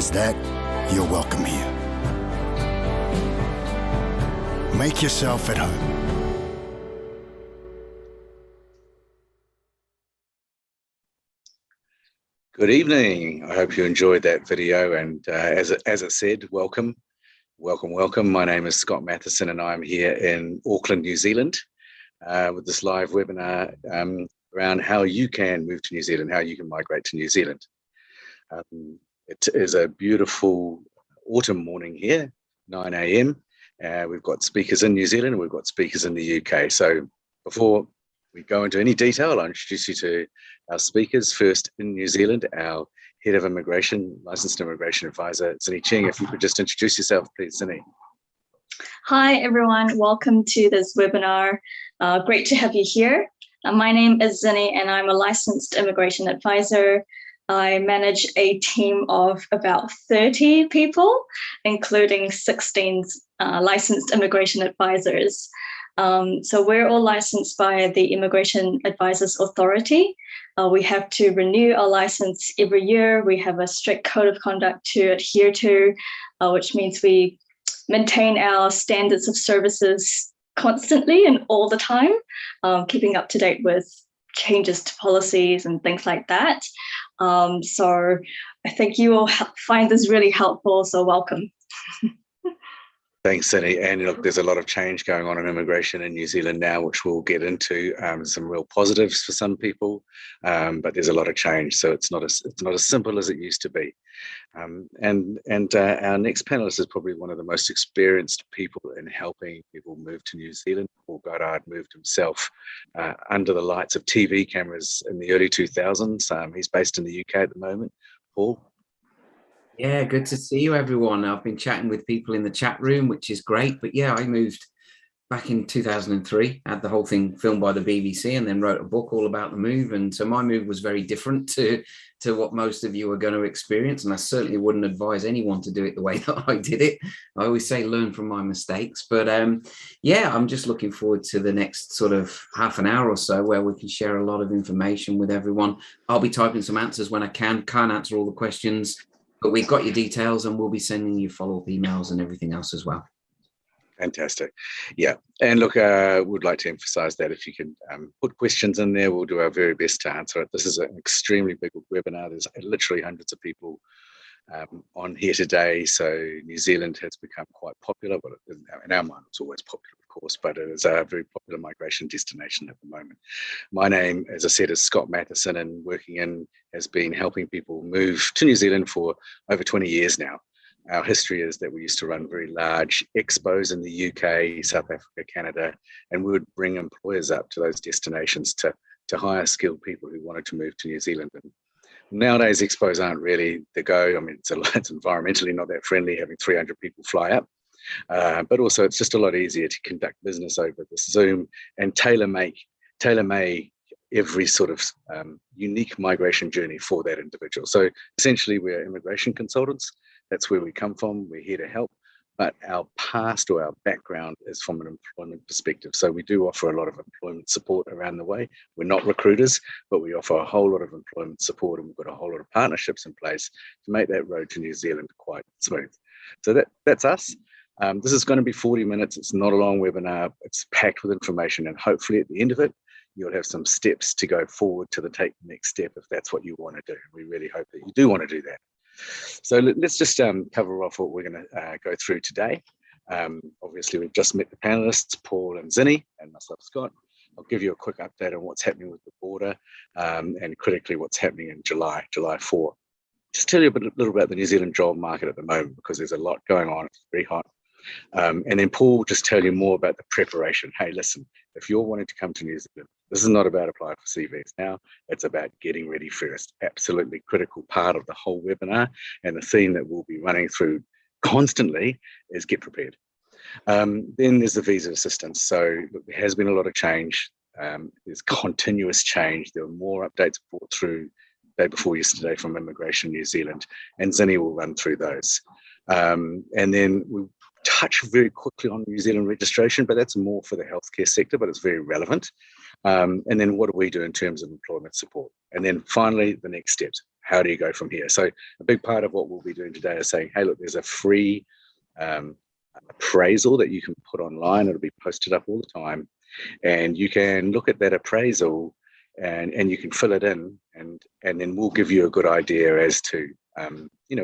recognize that, you're welcome here. Make yourself at home. Good evening. I hope you enjoyed that video, and as it said, welcome. My name is Scott Matheson, and I'm here in Auckland, New Zealand, with this live webinar around how you can move to New Zealand, how you can migrate to New Zealand. It is a beautiful autumn morning here, 9 a.m. We've got speakers in New Zealand and we've got speakers in the UK. So before we go into any detail, I'll introduce you to our speakers. First, in New Zealand, our Head of Immigration, Licensed Immigration Advisor, Zinni Cheng. If you could just introduce yourself, please, Zinni. Hi, everyone. Welcome to this webinar. Great to have you here. My name is Zinni, and I'm a Licensed Immigration Advisor. I manage a team of about 30 people, including 16 licensed immigration advisors. So we're all licensed by the Immigration Advisors Authority. We have to renew our license every year. We have a strict code of conduct to adhere to, which means we maintain our standards of services constantly and all the time, keeping up to date with changes to policies and things like that. So I think you will find this really helpful, so welcome. Thanks, Zinni. And look, there's a lot of change going on in immigration in New Zealand now, which we'll get into. Some real positives for some people, but there's a lot of change. So it's not as simple as it used to be. And our next panelist is probably one of the most experienced people in helping people move to New Zealand. Paul Goddard moved himself under the lights of TV cameras in the early 2000s. He's based in the UK at the moment. Paul? Yeah, good to see you, everyone. I've been chatting with people in the chat room, which is great. But yeah, I moved back in 2003, had the whole thing filmed by the BBC, and then wrote a book all about the move. And so my move was very different to what most of you are going to experience. And I certainly wouldn't advise anyone to do it the way that I did it. I always say learn from my mistakes. But yeah, I'm just looking forward to the next sort of half an hour or so where we can share a lot of information with everyone. I'll be typing some answers when I can't answer all the questions. But we've got your details and we'll be sending you follow-up emails and everything else as well. Fantastic. Yeah. And look, would like to emphasize that if you can put questions in there, we'll do our very best to answer it. This is an extremely big webinar. There's literally hundreds of people on here today. So New Zealand has become quite popular. Well, in our mind, it's always popular, of course, but it is a very popular migration destination at the moment. My name, as I said, is Scott Matheson, and has been helping people move to New Zealand for over 20 years now. Our history is that we used to run very large expos in the UK, South Africa, Canada, and we would bring employers up to those destinations to hire skilled people who wanted to move to New Zealand. And nowadays, expos aren't really the go. I mean, it's environmentally not that friendly having 300 people fly up, but also it's just a lot easier to conduct business over this Zoom and tailor-make every sort of unique migration journey for that individual. So essentially, we're immigration consultants. That's where we come from. We're here to help. But our past or our background is from an employment perspective. So we do offer a lot of employment support around the way. We're not recruiters, but we offer a whole lot of employment support, and we've got a whole lot of partnerships in place to make that road to New Zealand quite smooth. So that's us. This is going to be 40 minutes. It's not a long webinar. It's packed with information, and hopefully at the end of it, you'll have some steps to go forward to take the next step if that's what you want to do. We really hope that you do want to do that. So let's just cover off what we're going to go through today. Obviously, we've just met the panelists, Paul and Zinni, and myself, Scott. I'll give you a quick update on what's happening with the border and critically what's happening in July 4. Just tell you a little about the New Zealand job market at the moment, because there's a lot going on. It's very hot. And then Paul will just tell you more about the preparation. Hey, listen, if you're wanting to come to New Zealand, this is not about applying for CVs now. It's about getting ready first. Absolutely critical part of the whole webinar, and the theme that we'll be running through constantly is get prepared. Then there's the visa assistance. So look, there has been a lot of change. There's continuous change. There were more updates brought through day before yesterday from Immigration New Zealand, and Zinni will run through those. And then we'll touch very quickly on New Zealand registration, but that's more for the healthcare sector, but it's very relevant. And then what do we do in terms of employment support? And then finally, the next steps. how do you go from here? So a big part of what we'll be doing today is saying, hey, look, there's a free appraisal that you can put online. It'll be posted up all the time, and you can look at that appraisal and you can fill it in, and then we'll give you a good idea as to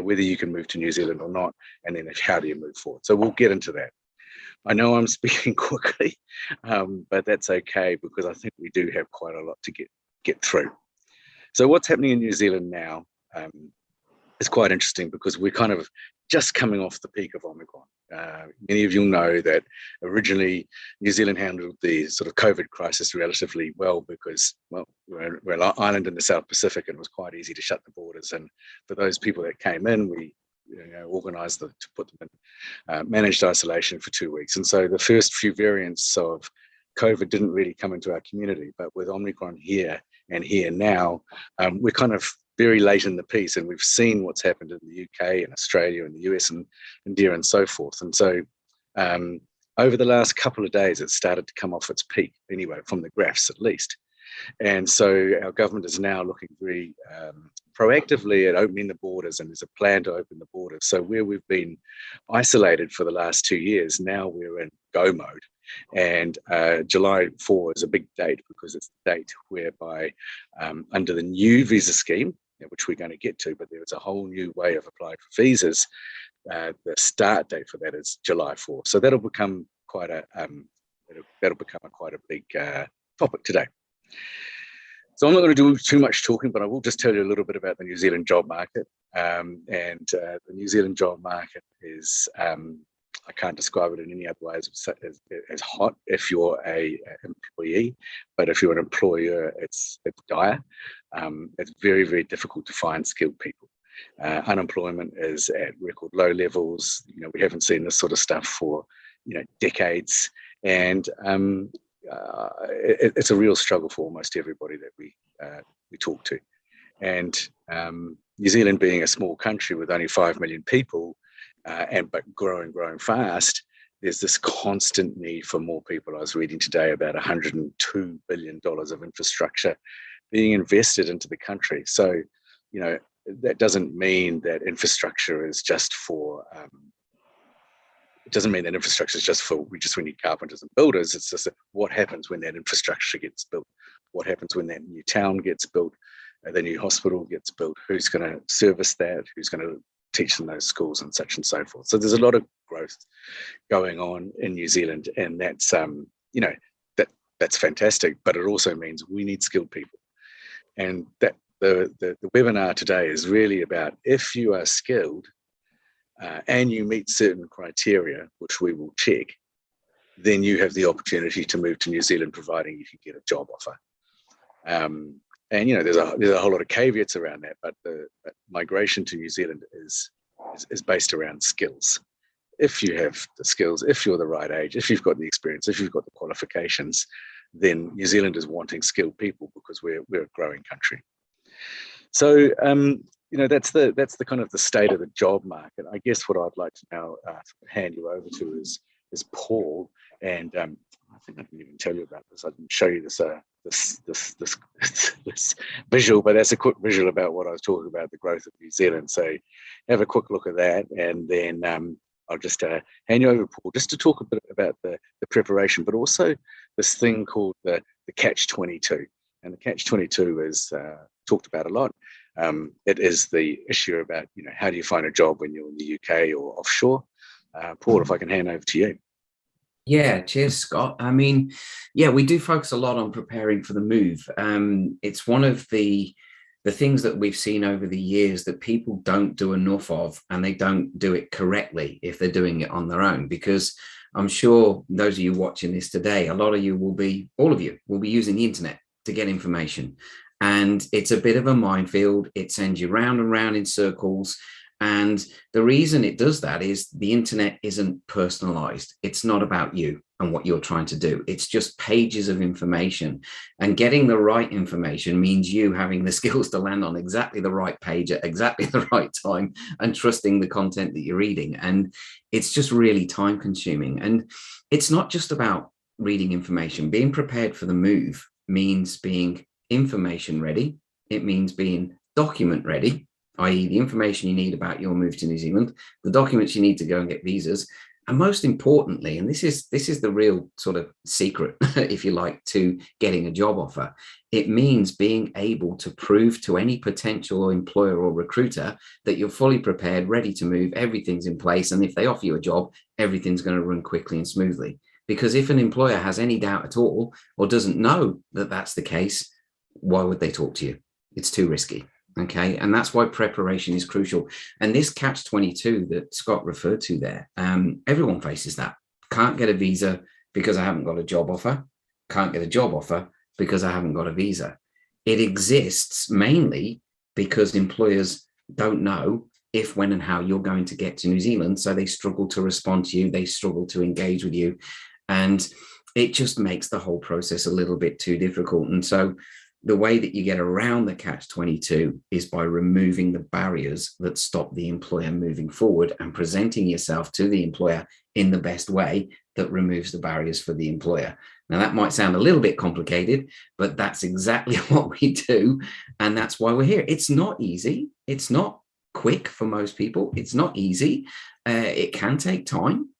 whether you can move to New Zealand or not, and then how do you move forward. So we'll get into that. I know I'm speaking quickly, but that's okay, because I think we do have quite a lot to get through. So what's happening in New Zealand now is quite interesting, because we're kind of just coming off the peak of Omicron. Many of you know that originally New Zealand handled the sort of COVID crisis relatively well, because, well, we're an island in the South Pacific, and it was quite easy to shut the borders. And for those people that came in, we organised to put them in managed isolation for 2 weeks. And so the first few variants of COVID didn't really come into our community. But with Omicron here now, we're kind of very late in the piece, and we've seen what's happened in the UK and Australia and the US and India and so forth. And so over the last couple of days, it's started to come off its peak anyway, from the graphs at least. And so our government is now looking very proactively at opening the borders, and there's a plan to open the borders. So where we've been isolated for the last 2 years, now we're in go mode. And July 4 is a big date, because it's the date whereby under the new visa scheme, which we're going to get to, but there's a whole new way of applying for visas. The start date for that is July 4. So that'll become quite a big topic today. So I'm not going to do too much talking, but I will just tell you a little bit about the New Zealand job market. The New Zealand job market is, I can't describe it in any other way as hot if you're an employee, but if you're an employer, it's dire. It's very, very difficult to find skilled people. Unemployment is at record low levels. We haven't seen this sort of stuff for decades, and it's a real struggle for almost everybody that we talk to. And New Zealand being a small country with only 5 million people, but growing fast, there's this constant need for more people. I was reading today about $102 billion of infrastructure being invested into the country. So, that doesn't mean that infrastructure is just for, it doesn't mean that infrastructure is just for, we need carpenters and builders. It's just what happens when that infrastructure gets built? What happens when that new town gets built? The new hospital gets built? Who's going to service that? Who's going to teach in those schools and such and so forth? So there's a lot of growth going on in New Zealand, and that's that's fantastic. But it also means we need skilled people, and that the webinar today is really about, if you are skilled and you meet certain criteria, which we will check, then you have the opportunity to move to New Zealand, providing you can get a job offer. And there's a whole lot of caveats around that, but migration to New Zealand is based around skills. If you have the skills, if you're the right age, if you've got the experience, if you've got the qualifications, then New Zealand is wanting skilled people, because we're a growing country. So that's the kind of the state of the job market. I guess what I'd like to now hand you over to is Paul, and I think I can even tell you about this. I didn't show you this this visual, but that's a quick visual about what I was talking about, the growth of New Zealand. So have a quick look at that, and then I'll just hand you over to Paul, just to talk a bit about the preparation, but also this thing called the catch-22. And the catch-22 is talked about a lot. It is the issue about, how do you find a job when you're in the UK or offshore? Paul, if I can hand over to you. Yeah, cheers, Scott. I mean, we do focus a lot on preparing for the move. It's one of the things that we've seen over the years that people don't do enough of, and they don't do it correctly if they're doing it on their own. Because I'm sure those of you watching this today, all of you will be using the internet to get information. And it's a bit of a minefield. It sends you round and round in circles. And the reason it does that is the internet isn't personalized. It's not about you and what you're trying to do. It's just pages of information. And getting the right information means you having the skills to land on exactly the right page at exactly the right time, and trusting the content that you're reading. And it's just really time consuming. And it's not just about reading information. Being prepared for the move means being information ready. It means being document ready, i.e. the information you need about your move to New Zealand, the documents you need to go and get visas, and most importantly, and this is the real sort of secret, if you like, to getting a job offer, it means being able to prove to any potential employer or recruiter that you're fully prepared, ready to move, everything's in place, and if they offer you a job, everything's going to run quickly and smoothly. Because if an employer has any doubt at all or doesn't know that that's the case, why would they talk to you? It's too risky. Okay. And that's why preparation is crucial. And this catch-22 that Scott referred to there, everyone faces that. Can't get a visa because I haven't got a job offer. Can't get a job offer because I haven't got a visa. It exists mainly because employers don't know if, when, and how you're going to get to New Zealand. So they struggle to respond to you. They struggle to engage with you. And it just makes the whole process a little bit too difficult. And so the way that you get around the catch-22 is by removing the barriers that stop the employer moving forward and presenting yourself to the employer in the best way that removes the barriers for the employer. Now, that might sound a little bit complicated, but that's exactly what we do. And that's why we're here. It's not easy. It's not quick for most people. It's not easy. It can take time.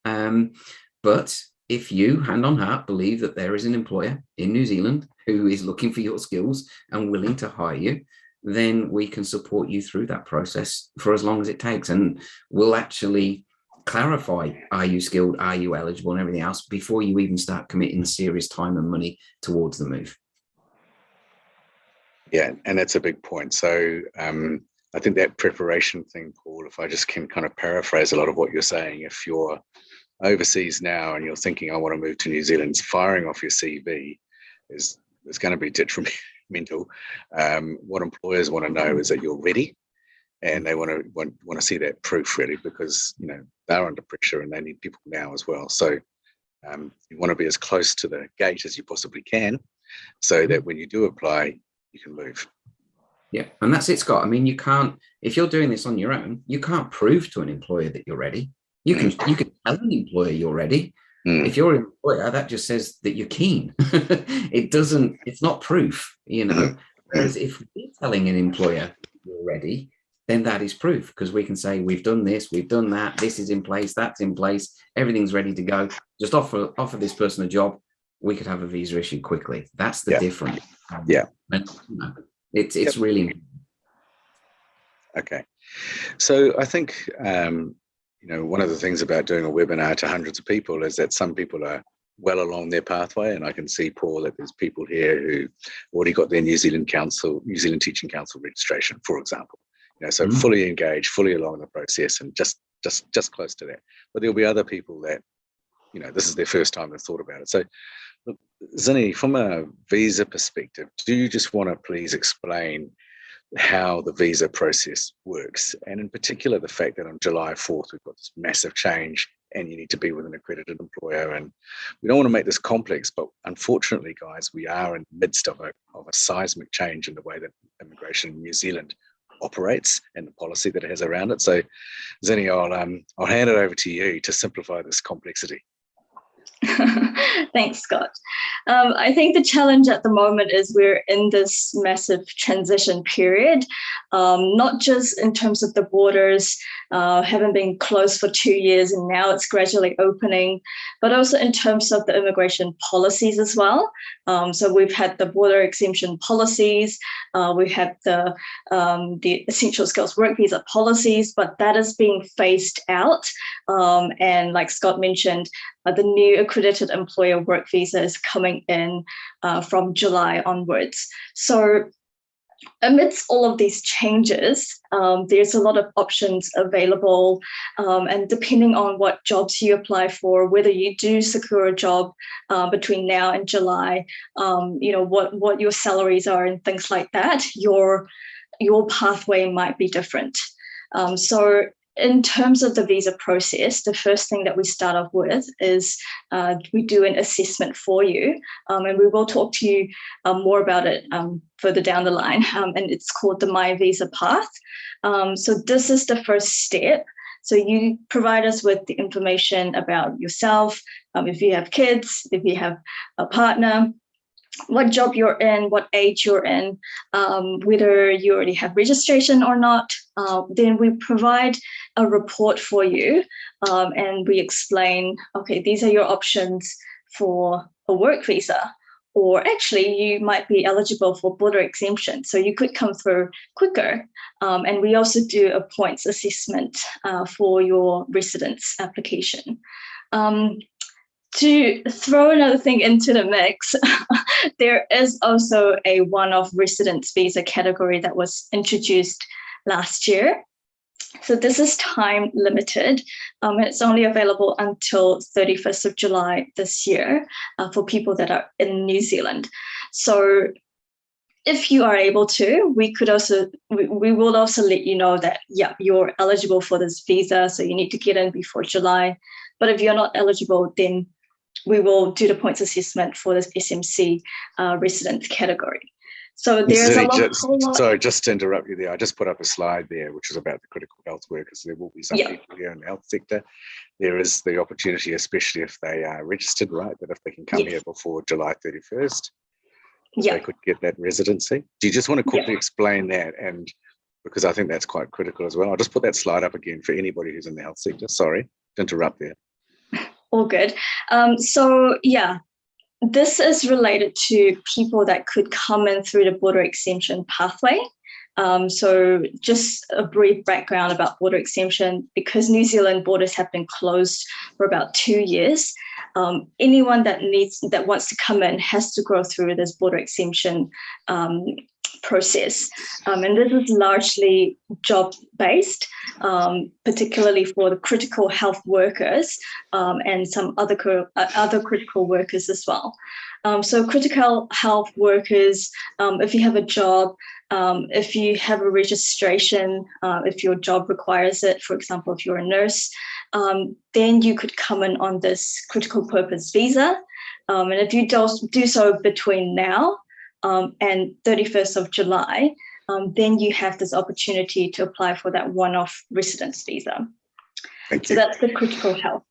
But if you, hand on heart, believe that there is an employer in New Zealand who is looking for your skills and willing to hire you, then we can support you through that process for as long as it takes. And we'll actually clarify, are you skilled, are you eligible, and everything else before you even start committing serious time and money towards the move. Yeah, and that's a big point. So I think that preparation thing, Paul, if I just can kind of paraphrase a lot of what you're saying, if you're overseas now and you're thinking, I want to move to New Zealand, firing off your CV is going to be detrimental. What employers want to know is that you're ready, and they want to see that proof, really, because they're under pressure and they need people now as well. So you want to be as close to the gate as you possibly can, so that when you do apply, you can move. Yeah, and that's it, Scott. I mean, you can't, if you're doing this on your own, you can't prove to an employer that you're ready. You can tell an employer you're ready. If you're an employer, that just says that you're keen. It's not proof, Whereas if we're telling an employer you're ready, then that is proof, because we can say, we've done this, we've done that, this is in place, that's in place, everything's ready to go. Just offer this person a job. We could have a visa issued quickly. That's the difference. And, it's really okay. So I think one of the things about doing a webinar to hundreds of people is that some people are well along their pathway, and I can see, Paul, that there's people here who already got their New Zealand Teaching Council registration, for example. So fully engaged, fully along the process, and just close to that. But there'll be other people that this is their first time they've thought about it. So, look, Zinni, from a visa perspective, do you just want to please explain how the visa process works, and in particular the fact that on July 4th we've got this massive change and you need to be with an accredited employer? And we don't want to make this complex, but unfortunately, guys, we are in the midst of a seismic change in the way that immigration in New Zealand operates and the policy that it has around it. So Zinni, I'll hand it over to you to simplify this complexity. Thanks, Scott. I think the challenge at the moment is we're in this massive transition period, not just in terms of the borders having been closed for 2 years and now it's gradually opening, but also in terms of the immigration policies as well. So we've had the border exemption policies, we have the essential skills work visa policies, but that is being phased out. And like Scott mentioned, the new accredited employer work visa is coming in from July onwards. So amidst all of these changes, there's a lot of options available, and depending on what jobs you apply for, whether you do secure a job between now and July, what your salaries are and things like that, your pathway might be different. So in terms of the visa process, the first thing that we start off with is we do an assessment for you, and we will talk to you more about it further down the line, and it's called the My Visa Path. So this is the first step. So you provide us with the information about yourself, if you have kids, if you have a partner, what job you're in, what age you're in, whether you already have registration or not. Then we provide a report for you, and we explain, okay, these are your options for a work visa, or actually you might be eligible for border exemption, so you could come through quicker. And we also do a points assessment for your residence application. To throw another thing into the mix, there is also a one-off residence visa category that was introduced last year. So this is time limited. It's only available until 31st of July this year for people that are in New Zealand. So if you are able to, we will also let you know that, yeah, you're eligible for this visa, so you need to get in before July. But if you're not eligible, then we will do the points assessment for this SMC residence category. So there's a lot. Sorry, just to interrupt you there. I just put up a slide there, which is about the critical health workers. There will be some people here in the health sector. There is the opportunity, especially if they are registered, right, that if they can come here before July 31st, they could get that residency. Do you just want to quickly explain that? And because I think that's quite critical as well. I'll just put that slide up again for anybody who's in the health sector. Sorry to interrupt there. All good. This is related to people that could come in through the border exemption pathway. So just a brief background about border exemption. Because New Zealand borders have been closed for about 2 years, anyone that wants to come in has to go through this border exemption process. And this is largely job-based, particularly for the critical health workers and some other critical workers as well. So critical health workers, if you have a job, if you have a registration, if your job requires it, for example, if you're a nurse, then you could come in on this critical purpose visa. And if you do so between now and 31st of July, then you have this opportunity to apply for that one-off residence visa. So that's the critical health.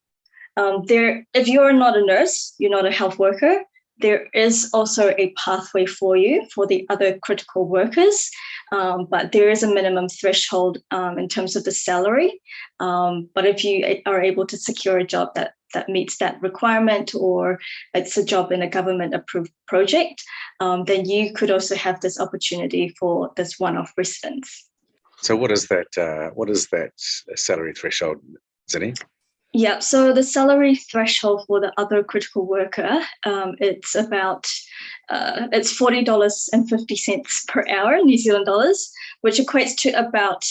If you're not a nurse, you're not a health worker, there is also a pathway for you for the other critical workers, but there is a minimum threshold in terms of the salary. But if you are able to secure a job that meets that requirement, or it's a job in a government-approved project, then you could also have this opportunity for this one-off residence. So what is that salary threshold, Zinni? Yeah, so the salary threshold for the other critical worker, it's about it's $40.50 per hour, New Zealand dollars, which equates to about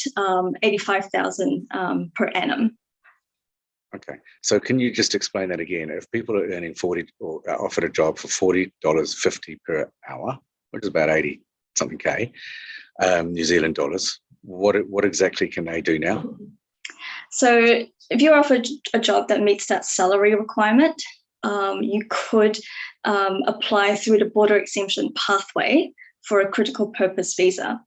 85,000 per annum. Okay, so can you just explain that again? If people are earning 40 or offered a job for $40.50 per hour, which is about 80 something K, New Zealand dollars, what exactly can they do now? So if you're offered a job that meets that salary requirement, you could apply through the border exemption pathway for a critical purpose visa.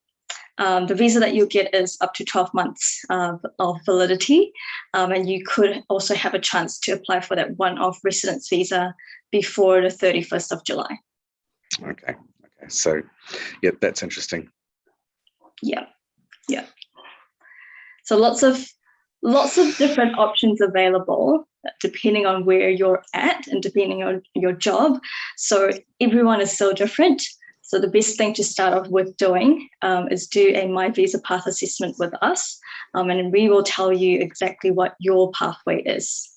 The visa that you get is up to 12 months of validity, and you could also have a chance to apply for that one-off residence visa before the 31st of July. Okay. So, yeah, that's interesting. Yeah. So lots of different options available depending on where you're at and depending on your job. So everyone is so different. So the best thing to start off with doing is do a My Visa Path assessment with us, and we will tell you exactly what your pathway is.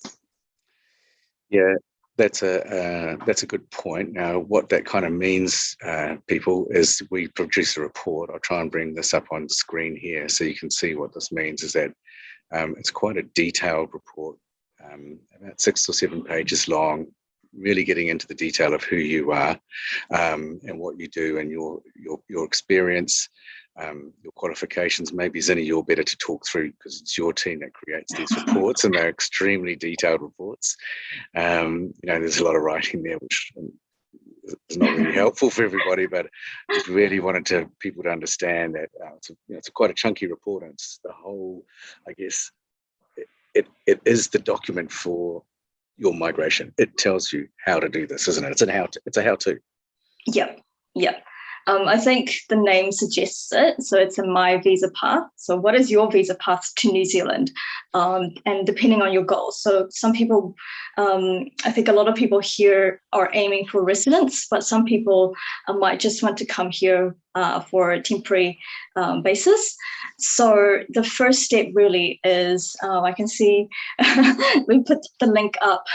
Yeah, that's a good point. Now, what that kind of means, people, is we produce a report. I'll try and bring this up on screen here so you can see what this means. Is that it's quite a detailed report, about 6 or 7 pages long, really getting into the detail of who you are and what you do and your experience, your qualifications. Maybe Zinni, you're better to talk through because it's your team that creates these reports, and they're extremely detailed reports. There's a lot of writing there, which is not really helpful for everybody, but just really wanted people to understand that it's quite a chunky report, and it's the whole, I guess, it is the document for your migration. It tells you how to do this, isn't it? It's a how-to. Yep, yep. I think the name suggests it. So it's a My Visa Path. So what is your visa path to New Zealand? And depending on your goals. So some people, I think a lot of people here are aiming for residence, but some people might just want to come here for a temporary basis. So the first step really is, I can see we put the link up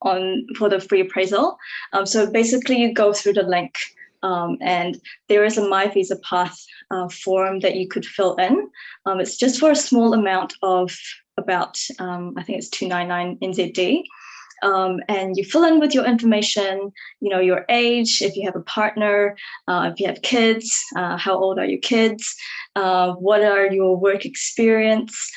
on for the free appraisal. So basically you go through the link, and there is a My Visa Path form that you could fill in. It's just for a small amount of about, I think it's 299 NZD. And you fill in with your information, your age, if you have a partner, if you have kids, how old are your kids, what are your work experience,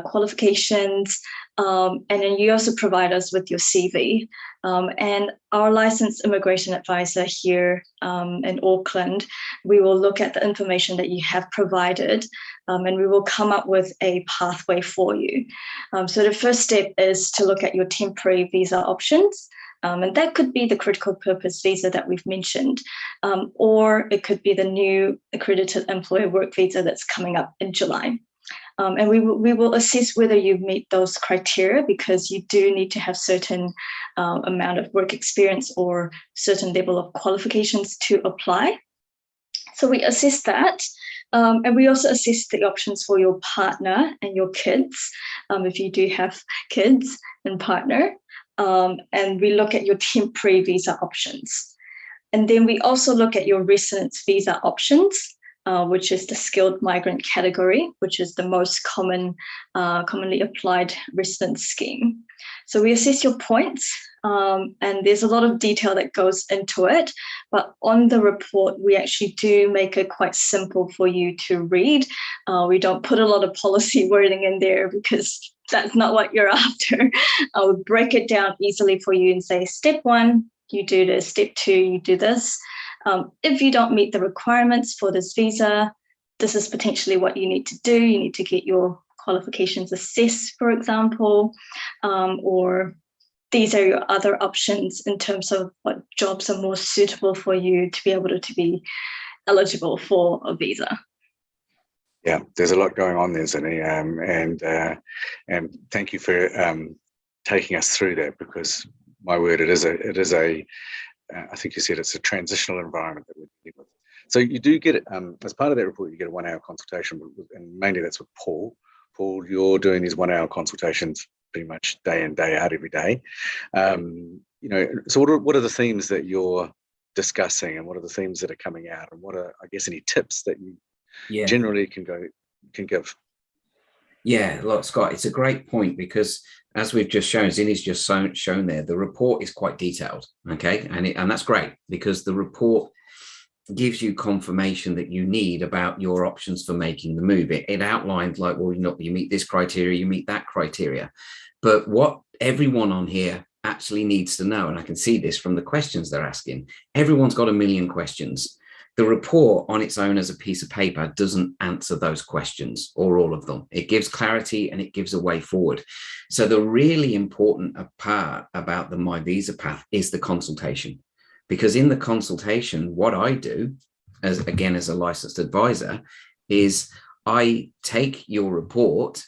qualifications, and then you also provide us with your CV. And our licensed immigration advisor here in Auckland, we will look at the information that you have provided, and we will come up with a pathway for you. So the first step is to look at your temporary visa options. And that could be the critical purpose visa that we've mentioned, or it could be the new accredited employer work visa that's coming up in July. And we will assess whether you meet those criteria, because you do need to have certain amount of work experience or certain level of qualifications to apply. So we assess that. And we also assess the options for your partner and your kids, if you do have kids and partner. And we look at your temporary visa options. And then we also look at your residence visa options, which is the skilled migrant category, which is the most commonly applied residence scheme. So we assess your points, and there's a lot of detail that goes into it. But on the report, we actually do make it quite simple for you to read. We don't put a lot of policy wording in there because that's not what you're after. I would break it down easily for you and say, step 1, you do this, step 2, you do this. If you don't meet the requirements for this visa, this is potentially what you need to do. You need to get your qualifications assessed, for example, or these are your other options in terms of what jobs are more suitable for you to be able to be eligible for a visa. Yeah, there's a lot going on there, Zinni, and thank you for taking us through that, because my word, it is a I think you said it's a transitional environment that we're dealing with. So you do get, as part of that report, you get a 1-hour consultation, and mainly that's with Paul. Paul, you're doing these 1-hour consultations pretty much day in, day out, every day. So what are the themes that you're discussing, and what are the themes that are coming out, and what are, I guess, any tips that you generally can give? Yeah, look, Scott, it's a great point, because as we've just shown, Zinni's just shown there, the report is quite detailed, okay? And that's great, because the report gives you confirmation that you need about your options for making the move. It outlines like, well, you meet this criteria, you meet that criteria. But what everyone on here actually needs to know, and I can see this from the questions they're asking, everyone's got a million questions. The report on its own as a piece of paper doesn't answer those questions, or all of them. It gives clarity and it gives a way forward. So the really important part about the My Visa Path is the consultation, because in the consultation, what I do, as a licensed advisor, is I take your report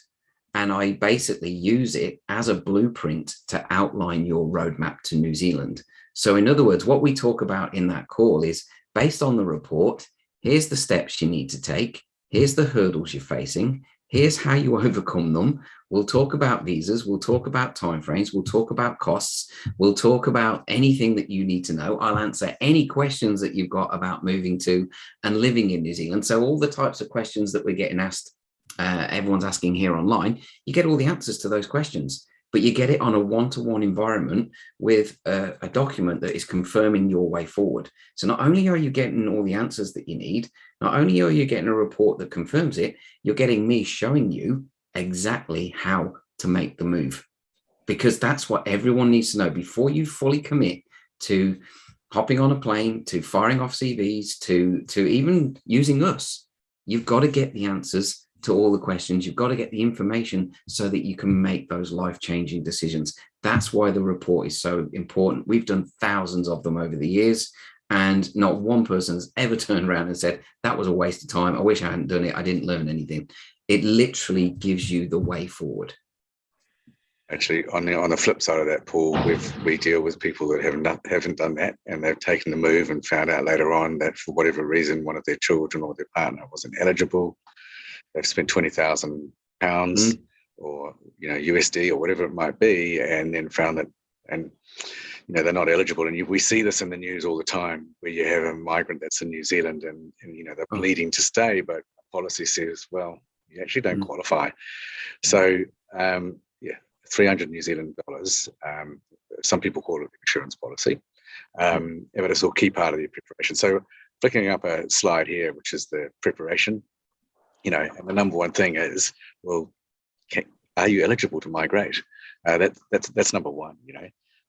and I basically use it as a blueprint to outline your roadmap to New Zealand. So in other words, what we talk about in that call is, based on the report, here's the steps you need to take. Here's the hurdles you're facing. Here's how you overcome them. We'll talk about visas. We'll talk about timeframes. We'll talk about costs. We'll talk about anything that you need to know. I'll answer any questions that you've got about moving to and living in New Zealand. So all the types of questions that we're getting asked, everyone's asking here online, you get all the answers to those questions. But you get it on a one-to-one environment with a document that is confirming your way forward. So not only are you getting all the answers that you need, not only are you getting a report that confirms it, you're getting me showing you exactly how to make the move. Because that's what everyone needs to know before you fully commit to hopping on a plane, to firing off CVs, to even using us. You've got to get the answers to all the questions. You've got to get the information so that you can make those life-changing decisions. That's why the report is so important. We've done thousands of them over the years, And not one person's ever turned around and said, that was a waste of time. I wish I hadn't done it. I didn't learn anything. It literally gives you the way forward. Actually, on the flip side of that, Paul, we deal with people that haven't done that, and they've taken the move and found out later on that for whatever reason, one of their children or their partner wasn't eligible. They've spent £20,000 or USD or whatever it might be, and then found that, and they're not eligible. And we see this in the news all the time, where you have a migrant that's in New Zealand and they're pleading to stay, but policy says, well, you actually don't qualify. So 300 New Zealand dollars. Some people call it insurance policy, but it's all key part of the preparation. So flicking up a slide here, which is the preparation, and the number one thing is, well, are you eligible to migrate? That's number one,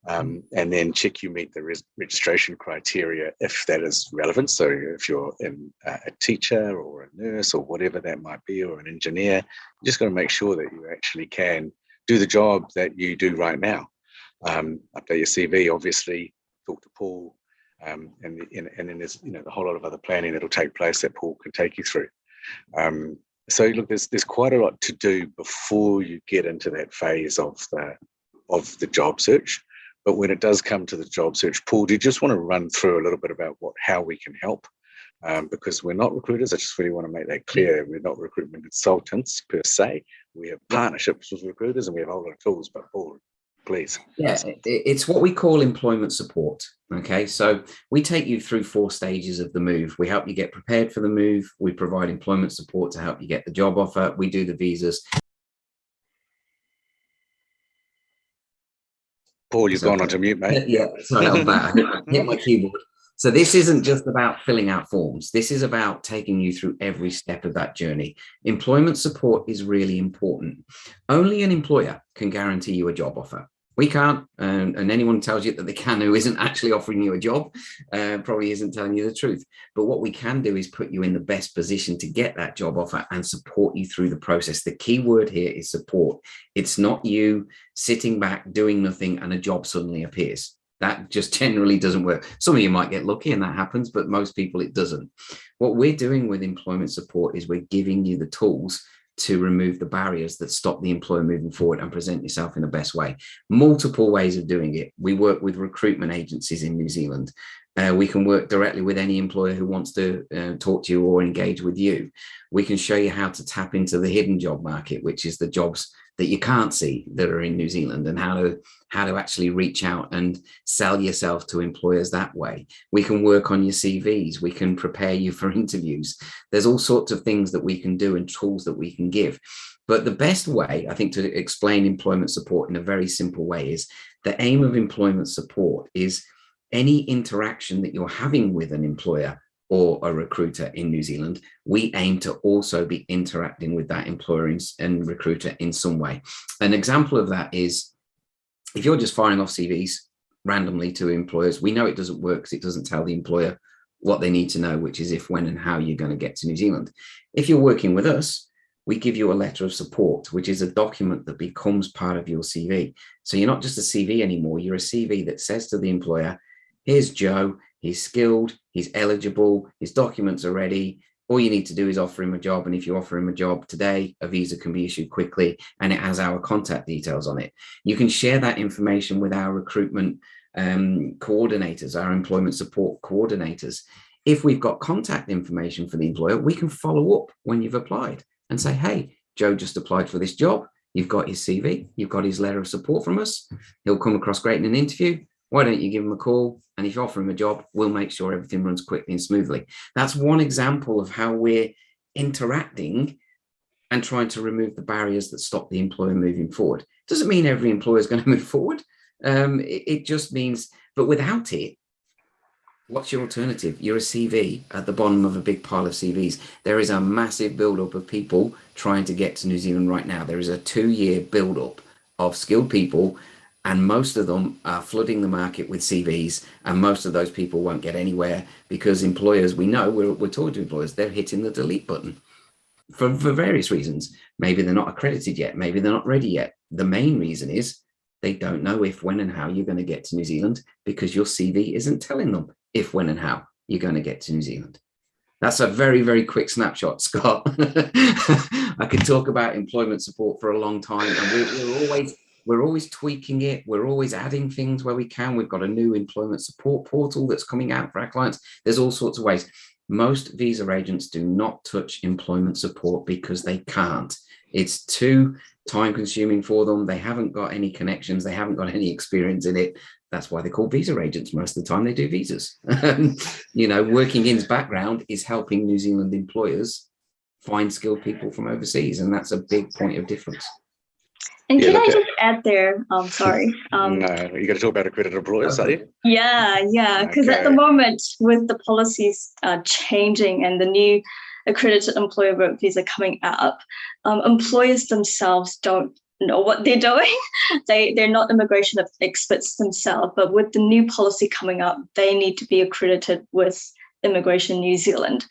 and then check you meet the registration criteria if that is relevant. So if you're a teacher or a nurse or whatever that might be, or an engineer, you just got to make sure that you actually can do the job that you do right now. Update your CV, obviously, talk to Paul, and then there's the whole lot of other planning that'll take place that Paul can take you through. So look, there's quite a lot to do before you get into that phase of the job search. But when it does come to the job search, Paul, do you just want to run through a little bit about how we can help? Because we're not recruiters. I just really want to make that clear. We're not recruitment consultants per se. We have partnerships with recruiters and we have a whole lot of tools, but Paul, please. Yeah, it's what we call employment support. Okay, so we take you through 4 stages of the move. We help you get prepared for the move. We provide employment support to help you get the job offer. We do the visas. Paul, you've gone onto mute, mate. Yeah, sorry, I'm back. I hit my keyboard. So this isn't just about filling out forms. This is about taking you through every step of that journey. Employment support is really important. Only an employer can guarantee you a job offer. We can't, and anyone tells you that they can who isn't actually offering you a job probably isn't telling you the truth. But what we can do is put you in the best position to get that job offer and support you through the process. The key word here is support. It's not you sitting back doing nothing and a job suddenly appears. That just generally doesn't work. Some of you might get lucky and that happens, but most people it doesn't. What we're doing with employment support is we're giving you the tools to remove the barriers that stop the employer moving forward and present yourself in the best way. Multiple ways of doing it. We work with recruitment agencies in New Zealand. We can work directly with any employer who wants to talk to you or engage with you. We can show you how to tap into the hidden job market, which is the jobs that you can't see that are in New Zealand, and how to actually reach out and sell yourself to employers that way. We can work on your CVs. We can prepare you for interviews. There's all sorts of things that we can do and tools that we can give. But the best way, I think, to explain employment support in a very simple way is the aim of employment support is any interaction that you're having with an employer or a recruiter in New Zealand, we aim to also be interacting with that employer and recruiter in some way. An example of that is if you're just firing off CVs randomly to employers, we know it doesn't work because it doesn't tell the employer what they need to know, which is if, when, and how you're going to get to New Zealand. If you're working with us, we give you a letter of support, which is a document that becomes part of your CV. So you're not just a CV anymore, you're a CV that says to the employer, here's Joe, he's skilled, he's eligible, his documents are ready. All you need to do is offer him a job. And if you offer him a job today, a visa can be issued quickly and it has our contact details on it. You can share that information with our recruitment coordinators, our employment support coordinators. If we've got contact information for the employer, we can follow up when you've applied and say, hey, Joe just applied for this job. You've got his CV, you've got his letter of support from us. He'll come across great in an interview. Why don't you give him a call? And if you offer him a job, we'll make sure everything runs quickly and smoothly. That's one example of how we're interacting and trying to remove the barriers that stop the employer moving forward. Doesn't mean every employer is going to move forward. It just means, but without it, what's your alternative? You're a CV at the bottom of a big pile of CVs. There is a massive buildup of people trying to get to New Zealand right now. There is a 2-year buildup of skilled people, and most of them are flooding the market with CVs, and most of those people won't get anywhere because employers, we know, we're talking to employers, they're hitting the delete button for various reasons. Maybe they're not accredited yet. Maybe they're not ready yet. The main reason is they don't know if, when, and how you're going to get to New Zealand because your CV isn't telling them. if, when, and how you're going to get to New Zealand. That's a very, very quick snapshot, Scott. I could talk about employment support for a long time, and we're always tweaking it. We're always adding things where we can. We've got a new employment support portal that's coming out for our clients. There's all sorts of ways. Most visa agents do not touch employment support because they can't. It's too time consuming for them. They haven't got any connections. They haven't got any experience in it. That's why they're called visa agents. Most of the time they do visas. Working In's background is helping New Zealand employers find skilled people from overseas. And that's a big point of difference. And can I just add there? Sorry. No, you got to talk about accredited employers, are you? Yeah. Because at the moment, with the policies changing and the new accredited employer work visa coming up, employers themselves don't know what they're doing. They're not immigration experts themselves, but with the new policy coming up, they need to be accredited with Immigration New Zealand.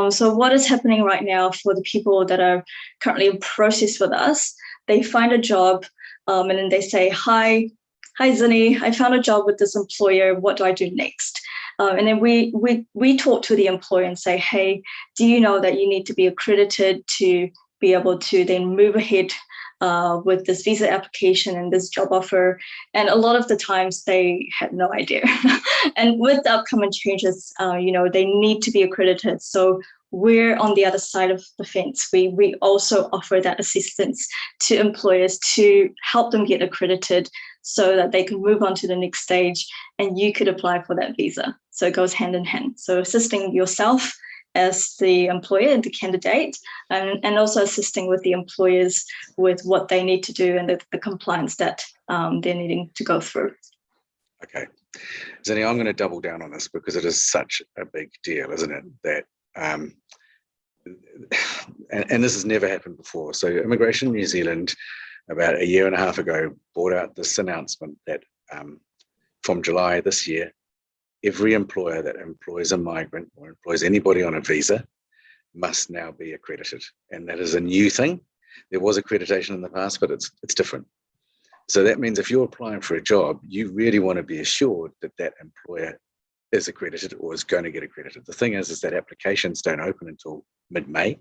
So what is happening right now for the people that are currently in process with us? They find a job and then they say, hi Zinni, I found a job with this employer. What do I do next? And then we talk to the employer and say, hey, do you know that you need to be accredited to be able to then move ahead with this visa application and this job offer? And a lot of the times they had no idea. And with the upcoming changes, they need to be accredited. So we're on the other side of the fence. We also offer that assistance to employers to help them get accredited so that they can move on to the next stage and you could apply for that visa. So it goes hand in hand. So assisting yourself as the employer and the candidate, and also assisting with the employers with what they need to do and the compliance that they're needing to go through. Okay. Zinni, I'm going to double down on this because it is such a big deal, isn't it? That and this has never happened before. So Immigration New Zealand, about a year and a half ago, brought out this announcement that from July this year, every employer that employs a migrant or employs anybody on a visa must now be accredited. And that is a new thing. There was accreditation in the past, but it's different. So that means if you're applying for a job, you really want to be assured that that employer is accredited or is going to get accredited. The thing is that applications don't open until mid-May.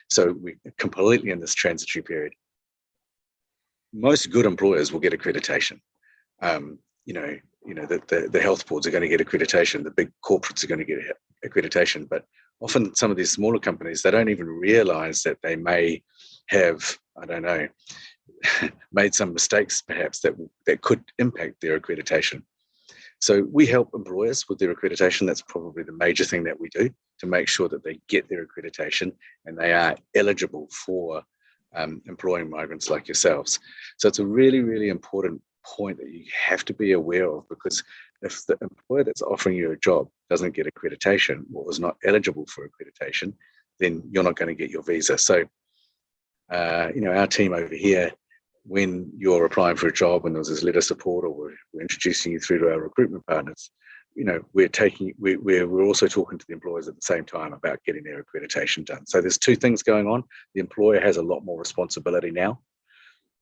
So we're completely in this transitory period. Most good employers will get accreditation. The health boards are going to get accreditation. The big corporates are going to get accreditation. But often some of these smaller companies, they don't even realize that they may have, made some mistakes perhaps that could impact their accreditation. So we help employers with their accreditation. That's probably the major thing that we do to make sure that they get their accreditation and they are eligible for employing migrants like yourselves. So it's a really, really important point that you have to be aware of, because if the employer that's offering you a job doesn't get accreditation or is not eligible for accreditation, then you're not going to get your visa. So, our team over here, when you're applying for a job and there's this letter support, or we're introducing you through to our recruitment partners, we're also talking to the employers at the same time about getting their accreditation done. So there's two things going on. The employer has a lot more responsibility now.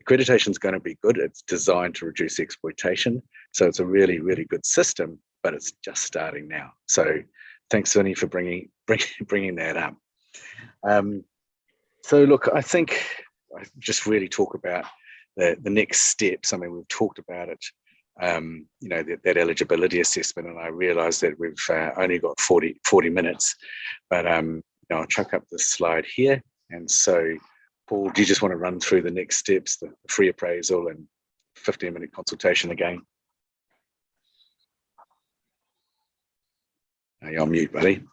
Accreditation is going to be good. It's designed to reduce exploitation. So it's a really, really good system, but it's just starting now. So thanks, Zinni, for bringing that up. So look, I think I just really talk about the next steps. I mean, we've talked about it, that eligibility assessment, and I realize that we've only got 40 minutes, but I'll chuck up this slide here. And so, Paul, do you just want to run through the next steps, the free appraisal and 15-minute consultation again? You're on mute, buddy.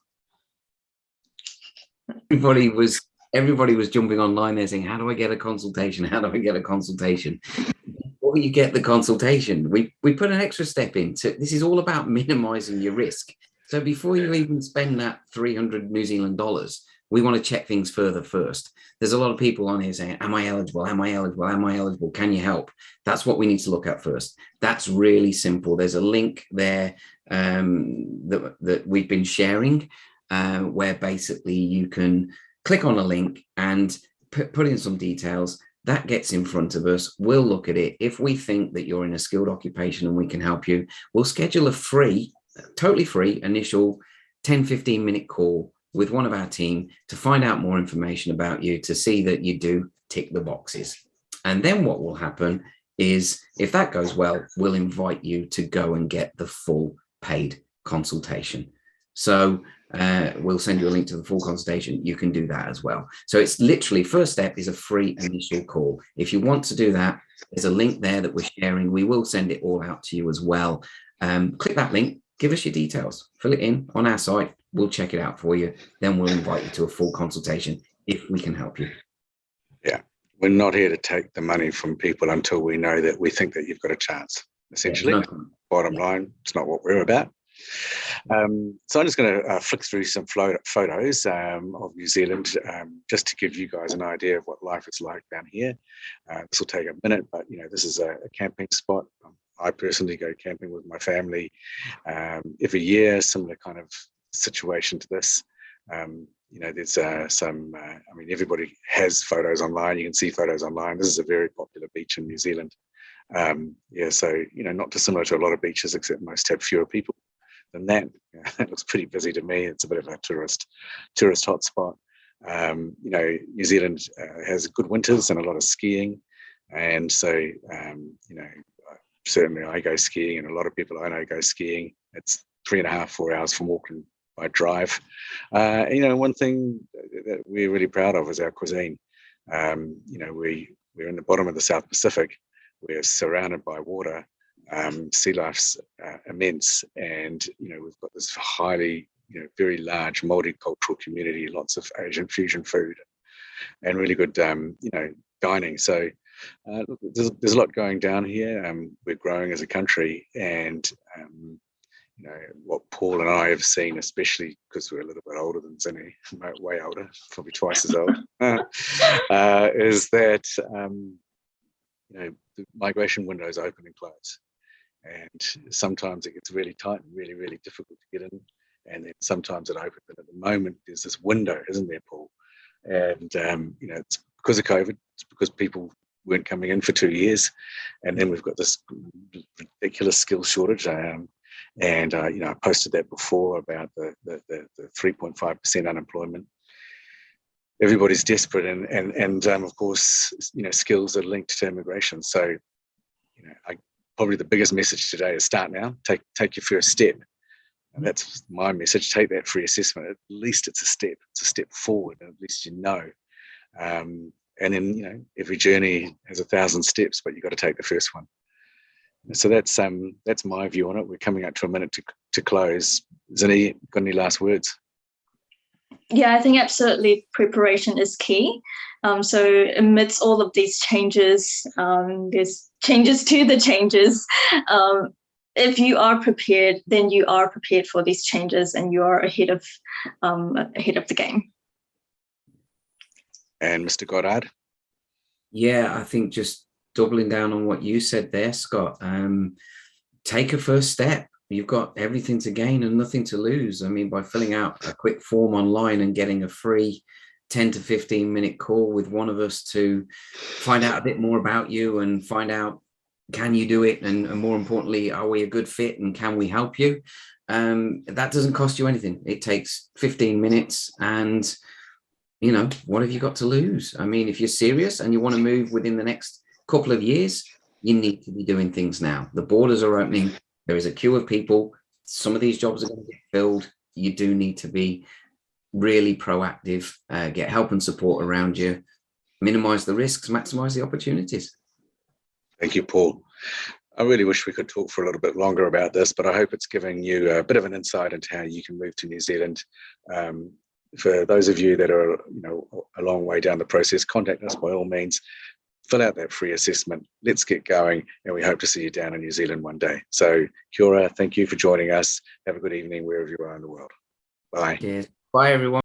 Everybody was jumping online there saying, how do I get a consultation? How do I get a consultation? Before you get the consultation, we put an extra step in. This is all about minimizing your risk. So before you even spend that $300 New Zealand dollars, we want to check things further first. There's a lot of people on here saying, am I eligible? Am I eligible? Am I eligible? Can you help? That's what we need to look at first. That's really simple. There's a link there that we've been sharing where basically you can click on a link and put in some details. That gets in front of us. We'll look at it. If we think that you're in a skilled occupation and we can help you, we'll schedule a free totally free initial 10-15 minute call with one of our team to find out more information about you, to see that you do tick the boxes. And then what will happen is, if that goes well, we'll invite you to go and get the full paid consultation. So we'll send you a link to the full consultation. You can do that as well. So it's literally, first step is a free initial call. If you want to do that, there's a link there that we're sharing. We will send it all out to you as well. Click that link, give us your details, fill it in on our site. We'll check it out for you. Then we'll invite you to a full consultation if we can help you. Yeah. We're not here to take the money from people until we know that we think that you've got a chance. Essentially, bottom line, it's not what we're about. So I'm just going to flick through some photos of New Zealand, just to give you guys an idea of what life is like down here. This will take a minute, but this is a camping spot. I personally go camping with my family every year. Similar kind of situation to this. There's some, everybody has photos online. You can see photos online. This is a very popular beach in New Zealand. So, not dissimilar to a lot of beaches, except most have fewer people than that. It looks pretty busy to me. It's a bit of a tourist hotspot. New Zealand has good winters and a lot of skiing. And so, certainly I go skiing, and a lot of people I know go skiing. It's 3.5-4 hours from Auckland by drive. One thing that we're really proud of is our cuisine. We're in the bottom of the South Pacific. We're surrounded by water. Sea life's immense, and we've got this highly, very large multicultural community. Lots of Asian fusion food, and really good, dining. So there's a lot going down here. We're growing as a country, and what Paul and I have seen, especially because we're a little bit older than Zinni, way older, probably twice as old, is that the migration windows open and close. And sometimes it gets really tight and really, really difficult to get in. And then sometimes it opens. And at the moment, there's this window, isn't there, Paul? And, it's because of COVID. It's because people weren't coming in for 2 years. And then we've got this ridiculous skill shortage. I posted that before about the 3.5% unemployment. Everybody's desperate. And of course, skills are linked to immigration. So, probably the biggest message today is start now. Take your first step. And that's my message. Take that free assessment. At least it's a step. It's a step forward. And at least And then, every journey has 1,000 steps, but you've got to take the first one. So that's my view on it. We're coming up to a minute to close. Zinni, got any last words? Yeah, I think absolutely preparation is key. So amidst all of these changes, there's changes to the changes. If you are prepared, then you are prepared for these changes, and you are ahead of the game. And Mr. Goddard? Yeah, I think just doubling down on what you said there, Scott. Take a first step. You've got everything to gain and nothing to lose. I mean, by filling out a quick form online and getting a free 10 to 15 minute call with one of us to find out a bit more about you and find out, can you do it? And more importantly, are we a good fit and can we help you? That doesn't cost you anything. It takes 15 minutes and, what have you got to lose? I mean, if you're serious and you want to move within the next couple of years, you need to be doing things now. The borders are opening. There is a queue of people. Some of these jobs are going to get filled. You do need to be really proactive, get help and support around you, minimize the risks, maximize the opportunities. Thank you, Paul. I really wish we could talk for a little bit longer about this, but I hope it's giving you a bit of an insight into how you can move to New Zealand. For those of you that are, a long way down the process, contact us by all means. Fill out that free assessment. Let's get going, and we hope to see you down in New Zealand one day. So, kia ora, thank you for joining us. Have a good evening wherever you are in the world. Bye. Cheers. Bye, everyone.